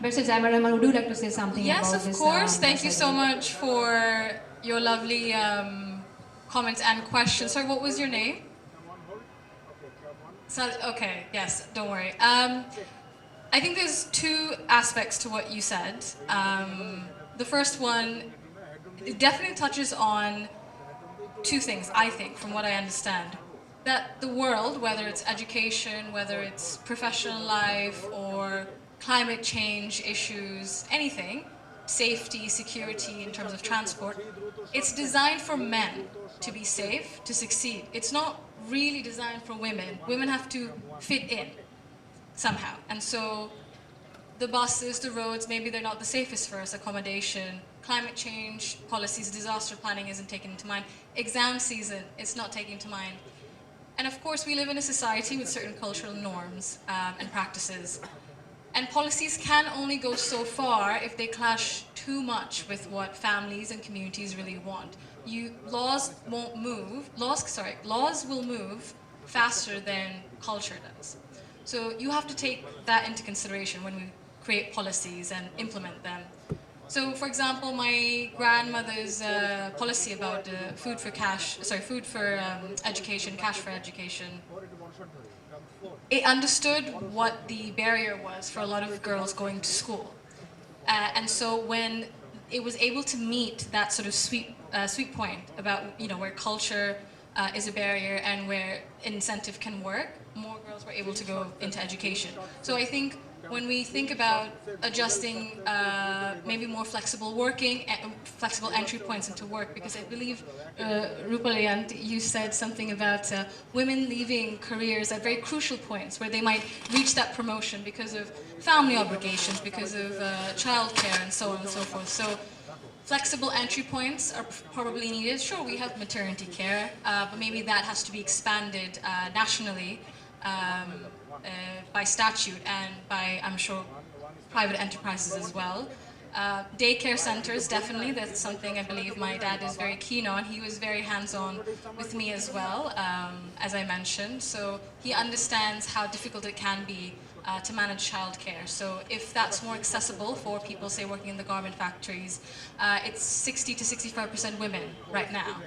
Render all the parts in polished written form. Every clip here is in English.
Mr. Jaima Rahman, would you like to say something yes, about this? Yes, of course. Thank you so much for your lovely comments and questions. Sorry, what was your name? Okay, yes, don't worry. I think there's two aspects to what you said. The first one, it definitely touches on two things, I think, from what I understand. That the world, whether it's education, whether it's professional life, or climate change issues, anything, safety, security in terms of transport, it's designed for men to be safe, to succeed. It's not really designed for women. Women have to fit in somehow. And so the buses, the roads, maybe they're not the safest for us, accommodation, climate change, policies, disaster planning isn't taken into mind, exam season, it's not taken into mind. And of course, we live in a society with certain cultural norms and practices. And policies can only go so far if they clash too much with what families and communities really want. Laws will move faster than culture does. So you have to take that into consideration when we create policies and implement them. So, for example, my grandmother's policy about food for education, cash for education, it understood what the barrier was for a lot of girls going to school. And so when it was able to meet that sort of sweet point about, where culture is a barrier and where incentive can work, more girls were able to go into education. So I think when we think about adjusting maybe more flexible working, flexible entry points into work, because I believe, Rupal, you said something about women leaving careers at very crucial points where they might reach that promotion because of family obligations, because of childcare and so on and so forth. So flexible entry points are probably needed. Sure, we have maternity care, but maybe that has to be expanded nationally by statute and by, I'm sure, private enterprises as well. Daycare centers, definitely, that's something I believe my dad is very keen on. He was very hands-on with me as well, as I mentioned. So he understands how difficult it can be to manage childcare. So if that's more accessible for people, say, working in the garment factories, it's 60 to 65% women right now.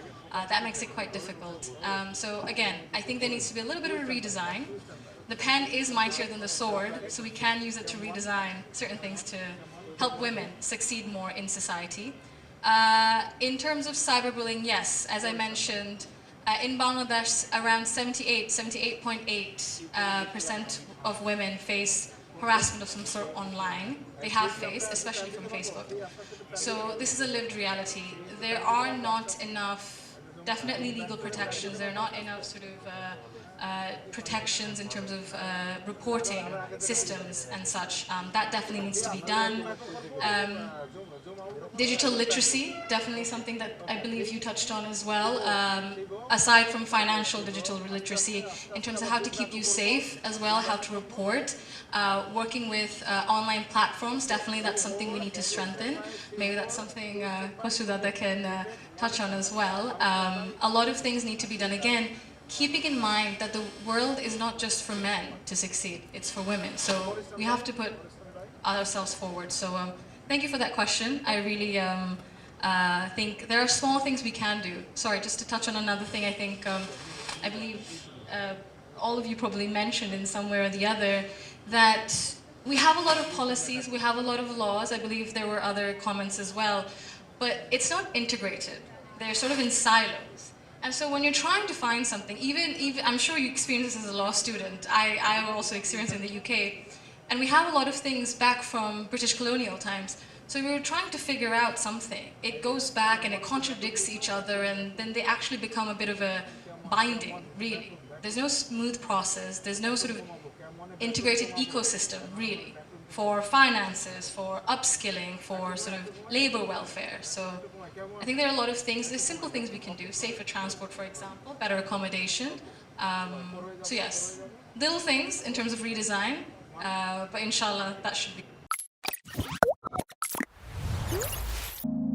That makes it quite difficult. So again, I think there needs to be a little bit of a redesign. The pen is mightier than the sword, so we can use it to redesign certain things to help women succeed more in society. In terms of cyberbullying, yes, as I mentioned, in Bangladesh, around 78.8% of women face harassment of some sort online. They have faced, especially from Facebook. So this is a lived reality. There are not enough, definitely legal protections. There are not enough sort of protections in terms of reporting systems and such. That definitely needs to be done. Digital literacy, definitely something that I believe you touched on as well. Aside from financial digital literacy, in terms of how to keep you safe as well, how to report, working with online platforms, definitely that's something we need to strengthen. Maybe that's something Kosudada can touch on as well. A lot of things need to be done. Again, keeping in mind that the world is not just for men to succeed, it's for women. So we have to put ourselves forward. So thank you for that question. I really think there are small things we can do. Sorry, just to touch on another thing, I think, I believe all of you probably mentioned in some way or the other that we have a lot of policies, we have a lot of laws. I believe there were other comments as well, but it's not integrated. They're sort of in silos. And so when you're trying to find something, even I'm sure you experience this as a law student, I also experienced it in the UK, and we have a lot of things back from British colonial times. So we were trying to figure out something. It goes back and it contradicts each other, and then they actually become a bit of a binding, really. There's no smooth process, there's no sort of integrated ecosystem, really, for finances, for upskilling, for sort of labor welfare. So I think there are a lot of things, there's simple things we can do, safer transport, for example, better accommodation. So yes, little things in terms of redesign, but inshallah, that should be